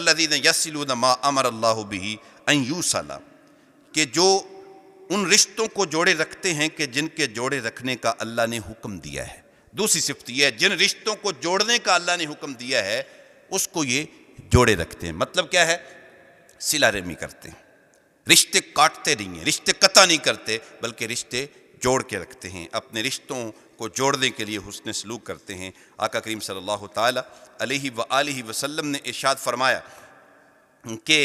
والذین یصلون ما امر اللہ بہ ان یوصل، کہ جو ان رشتوں کو جوڑے رکھتے ہیں کہ جن کے جوڑے رکھنے کا اللہ نے حکم دیا ہے۔ دوسری صفت یہ ہے، جن رشتوں کو جوڑنے کا اللہ نے حکم دیا ہے اس کو یہ جوڑے رکھتے ہیں۔ مطلب کیا ہے؟ صلہ رحمی کرتے ہیں، رشتے کاٹتے نہیں ہیں، رشتے قطع نہیں کرتے، بلکہ رشتے جوڑ کے رکھتے ہیں، اپنے رشتوں کو جوڑنے کے لیے حسن سلوک کرتے ہیں۔ آقا کریم صلی اللہ تعالی علیہ وآلہ وسلم نے ارشاد فرمایا کہ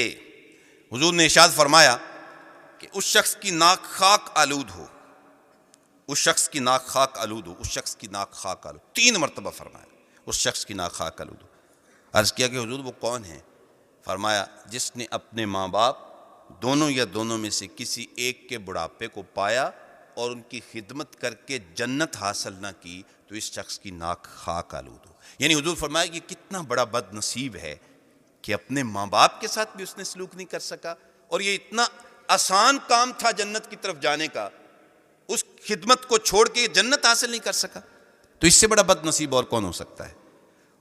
حضور نے ارشاد فرمایا کہ اس شخص کی ناک خاک آلود ہو، اس شخص کی ناک خاک آلود ہو، اس شخص کی ناک خاک آلود، 3 مرتبہ فرمایا اس شخص کی ناک خاک آلود ہو۔ عرض کیا کہ حضور وہ کون ہے؟ فرمایا جس نے اپنے ماں باپ دونوں یا دونوں میں سے کسی ایک کے بڑھاپے کو پایا اور ان کی خدمت کر کے جنت حاصل نہ کی تو اس شخص کی ناک خاک آلود ہو۔ یعنی حضور فرمایا کہ کتنا بڑا بد نصیب ہے کہ اپنے ماں باپ کے ساتھ بھی اس نے سلوک نہیں کر سکا، اور یہ اتنا آسان کام تھا جنت کی طرف جانے کا، اس خدمت کو چھوڑ کے جنت حاصل نہیں کر سکا، تو اس سے بڑا بد نصیب اور کون ہو سکتا ہے؟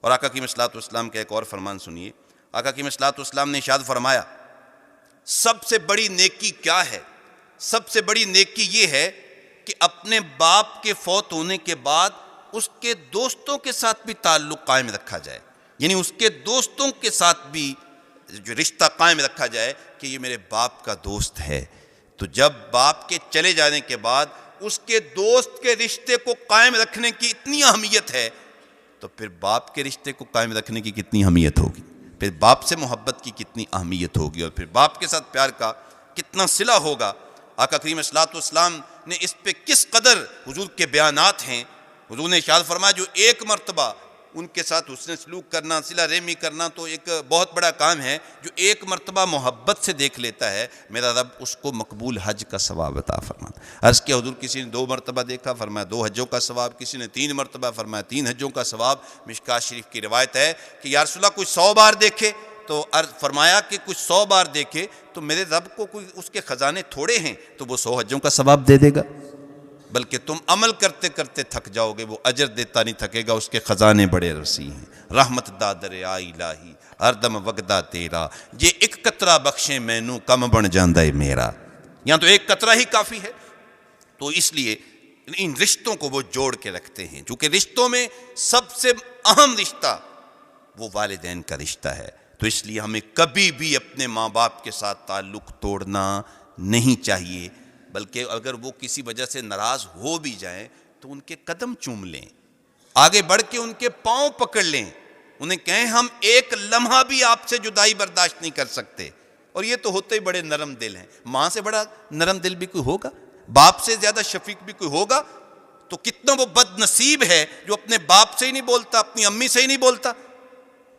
اور آقا کی صلوات و سلام کا ایک اور فرمان سنیے۔ آقا کی صلوات و سلام نے ارشاد فرمایا سب سے بڑی نیکی کیا ہے؟ سب سے بڑی نیکی یہ ہے کہ اپنے باپ کے فوت ہونے کے بعد اس کے دوستوں کے ساتھ بھی تعلق قائم رکھا جائے، یعنی اس کے دوستوں کے ساتھ بھی جو رشتہ قائم رکھا جائے کہ یہ میرے باپ کا دوست ہے۔ تو جب باپ کے چلے جانے کے بعد اس کے دوست کے رشتے کو قائم رکھنے کی اتنی اہمیت ہے تو پھر باپ کے رشتے کو قائم رکھنے کی کتنی اہمیت ہوگی، پھر باپ سے محبت کی کتنی اہمیت ہوگی، اور پھر باپ کے ساتھ پیار کا کتنا صلہ ہوگا۔ آقا کریم صلی اللہ علیہ وسلم نے اس پہ کس قدر حضور کے بیانات ہیں۔ حضور نے ارشاد فرمایا جو ایک مرتبہ ان کے ساتھ حسن سلوک کرنا، صلہ رحمی کرنا تو ایک بہت بڑا کام ہے، جو ایک مرتبہ محبت سے دیکھ لیتا ہے میرا رب اس کو مقبول حج کا ثواب عطا فرماتا۔ عرض کیا حضور کسی نے 2 مرتبہ دیکھا؟ فرمایا 2 حجوں کا ثواب، کسی نے 3 مرتبہ، فرمایا 3 حجوں کا ثواب۔ مشکوٰۃ شریف کی روایت ہے کہ یا رسول اللہ کوئی 100 بار دیکھے، تو فرمایا کہ کچھ 100 بار دیکھے تو میرے رب کو کوئی اس کے خزانے تھوڑے ہیں تو وہ 100 حجوں کا ثواب دے دے گا، بلکہ تم عمل کرتے کرتے تھک جاؤ گے، وہ اجر دیتا نہیں تھکے گا، اس کے خزانے بڑے رسی ہیں۔ رحمت دا دریا الہی ہردم وگدا تیرا، یہ ایک قطرہ بخشے مینوں کم بن جاندا ہے میرا، یہاں تو ایک قطرہ ہی کافی ہے۔ تو اس لیے ان رشتوں کو وہ جوڑ کے رکھتے ہیں، چونکہ رشتوں میں سب سے اہم رشتہ وہ والدین کا رشتہ ہے، تو اس لیے ہمیں کبھی بھی اپنے ماں باپ کے ساتھ تعلق توڑنا نہیں چاہیے، بلکہ اگر وہ کسی وجہ سے ناراض ہو بھی جائیں تو ان کے قدم چوم لیں، آگے بڑھ کے ان کے پاؤں پکڑ لیں، انہیں کہیں ہم ایک لمحہ بھی آپ سے جدائی برداشت نہیں کر سکتے۔ اور یہ تو ہوتے ہی بڑے نرم دل ہیں، ماں سے بڑا نرم دل بھی کوئی ہوگا؟ باپ سے زیادہ شفیق بھی کوئی ہوگا؟ تو کتنا وہ بد نصیب ہے جو اپنے باپ سے ہی نہیں بولتا، اپنی امی سے ہی نہیں بولتا۔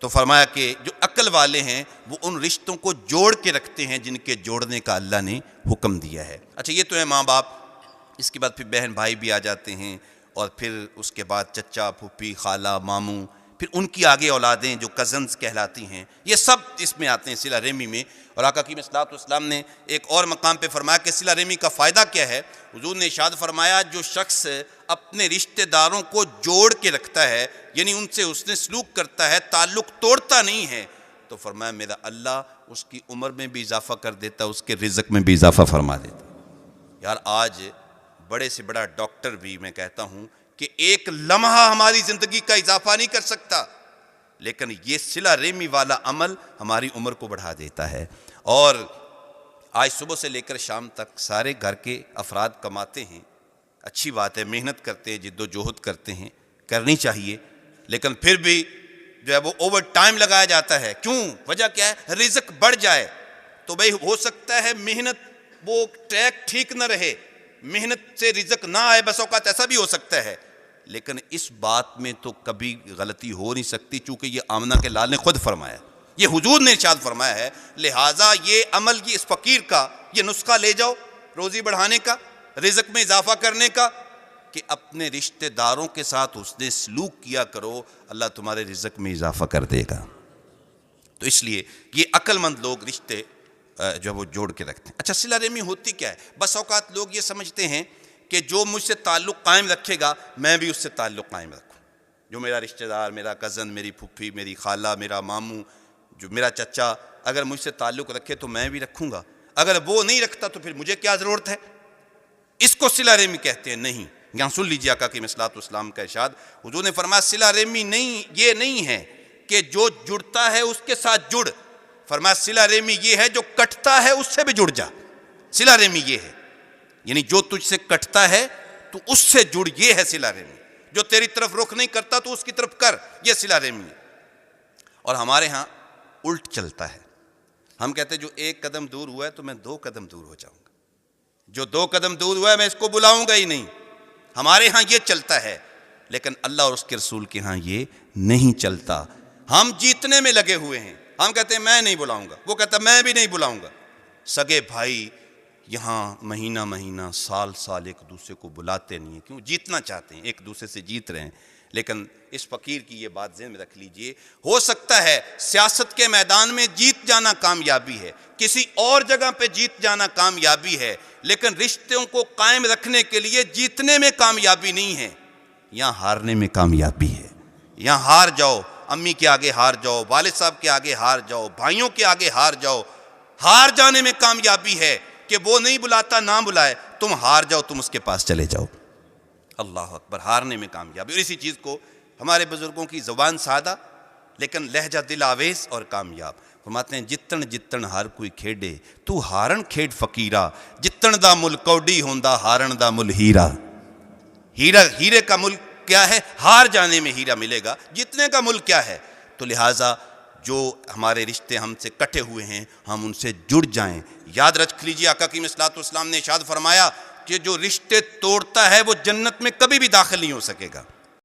تو فرمایا کہ جو عقل والے ہیں وہ ان رشتوں کو جوڑ کے رکھتے ہیں جن کے جوڑنے کا اللہ نے حکم دیا ہے۔ اچھا یہ تو ہے ماں باپ، اس کے بعد پھر بہن بھائی بھی آ جاتے ہیں، اور پھر اس کے بعد چچا پھوپھی خالہ ماموں، پھر ان کی آگے اولادیں جو کزنز کہلاتی ہیں، یہ سب اس میں آتے ہیں صلہ رحمی میں۔ اور آقا کی صلوات و سلام نے ایک اور مقام پہ فرمایا کہ صلہ رحمی کا فائدہ کیا ہے۔ حضور نے ارشاد فرمایا جو شخص اپنے رشتہ داروں کو جوڑ کے رکھتا ہے، یعنی ان سے حسن سلوک کرتا ہے، تعلق توڑتا نہیں ہے، تو فرمایا میرا اللہ اس کی عمر میں بھی اضافہ کر دیتا، اس کے رزق میں بھی اضافہ فرما دیتا۔ یار آج بڑے سے بڑا ڈاکٹر بھی میں کہتا ہوں کہ ایک لمحہ ہماری زندگی کا اضافہ نہیں کر سکتا، لیکن یہ صلہ رحمی والا عمل ہماری عمر کو بڑھا دیتا ہے۔ اور آج صبح سے لے کر شام تک سارے گھر کے افراد کماتے ہیں، اچھی بات ہے، محنت کرتے ہیں، جد و جہد کرتے ہیں، کرنی چاہیے، لیکن پھر بھی جو ہے وہ اوور ٹائم لگایا جاتا ہے۔ کیوں؟ وجہ کیا ہے؟ رزق بڑھ جائے تو بھئی ہو سکتا ہے محنت وہ ٹریک ٹھیک نہ رہے، محنت سے رزق نہ آئے، بس اوقات ایسا بھی ہو سکتا ہے، لیکن اس بات میں تو کبھی غلطی ہو نہیں سکتی، چونکہ یہ آمنہ کے لال نے خود فرمایا، یہ حضور نے ارشاد فرمایا ہے، لہٰذا یہ عمل یہ اس فقیر کا یہ نسخہ لے جاؤ روزی بڑھانے کا، رزق میں اضافہ کرنے کا، کہ اپنے رشتہ داروں کے ساتھ حسن سلوک کیا کرو، اللہ تمہارے رزق میں اضافہ کر دے گا۔ تو اس لیے یہ عقل مند لوگ رشتے جو وہ جوڑ کے رکھتے ہیں۔ اچھا صلہ رحمی ہوتی کیا ہے؟ بس اوقات لوگ یہ سمجھتے ہیں کہ جو مجھ سے تعلق قائم رکھے گا میں بھی اس سے تعلق قائم رکھوں، جو میرا رشتہ دار، میرا کزن، میری پھوپھی، میری خالہ، میرا ماموں، جو میرا چچا اگر مجھ سے تعلق رکھے تو میں بھی رکھوں گا، اگر وہ نہیں رکھتا تو پھر مجھے کیا ضرورت ہے؟ اس کو صلہ رحمی کہتے ہیں۔ نہیں، یہاں سن لیجیے آقا کی صلوات و سلام کا ارشاد، حضور نے فرمایا صلہ رحمی نہیں، یہ نہیں ہے کہ جو جڑتا ہے اس کے ساتھ جڑ، فرمایا صلہ رحمی یہ ہے جو کٹتا ہے اس سے بھی جڑ جا۔ صلہ رحمی یہ ہے، یعنی جو تجھ سے کٹتا ہے تو اس سے جڑ، یہ ہے صلہ رحمی۔ جو تیری طرف رخ نہیں کرتا تو اس کی طرف کر، یہ صلہ رحمی ہے۔ اور ہمارے ہاں الٹ چلتا ہے، ہم کہتے ہیں جو ایک قدم دور ہوا ہے تو میں 2 قدم دور ہو جاؤں گا، جو 2 قدم دور ہوا ہے میں اس کو بلاؤں گا ہی نہیں۔ ہمارے ہاں یہ چلتا ہے، لیکن اللہ اور اس کے رسول کے ہاں یہ نہیں چلتا۔ ہم جیتنے میں لگے ہوئے ہیں، ہم کہتے ہیں میں نہیں بلاؤں گا، وہ کہتا ہے میں بھی نہیں بلاؤں گا۔ سگے بھائی یہاں مہینہ مہینہ سال سال ایک دوسرے کو بلاتے نہیں ہیں، کیوں؟ جیتنا چاہتے ہیں، ایک دوسرے سے جیت رہے ہیں۔ لیکن اس فقیر کی یہ بات ذہن میں رکھ لیجئے، ہو سکتا ہے سیاست کے میدان میں جیت جانا کامیابی ہے، کسی اور جگہ پہ جیت جانا کامیابی ہے، لیکن رشتوں کو قائم رکھنے کے لیے جیتنے میں کامیابی نہیں ہے، یہاں ہارنے میں کامیابی ہے۔ یہاں ہار جاؤ، امی کے آگے ہار جاؤ، والد صاحب کے آگے ہار جاؤ، بھائیوں کے آگے ہار جاؤ، ہار جانے میں کامیابی ہے کہ وہ نہیں بلاتا نہ بلائے، تم ہار جاؤ، تم اس کے پاس چلے جاؤ۔ اللہ اکبر، ہارنے میں کامیابی۔ اور اسی چیز کو ہمارے بزرگوں کی زبان سادہ لیکن لہجہ دل آویز اور کامیاب فرماتے ہیں، جتن جتن ہر کوئی کھیڈے تو ہارن کھیڈ فقیرہ، جتن دا مل کوڈی ہوندا ہارن دا مل ہیرا۔ ہیرے کا مل کیا ہے؟ ہار جانے میں ہیرا ملے گا، جتنے کا مل کیا ہے؟ تو لہٰذا جو ہمارے رشتے ہم سے کٹے ہوئے ہیں ہم ان سے جڑ جائیں۔ یاد رکھ لیجیے آقا کی صلوات والسلام نے ارشاد فرمایا کہ جو رشتے توڑتا ہے وہ جنت میں کبھی بھی داخل نہیں ہو سکے گا۔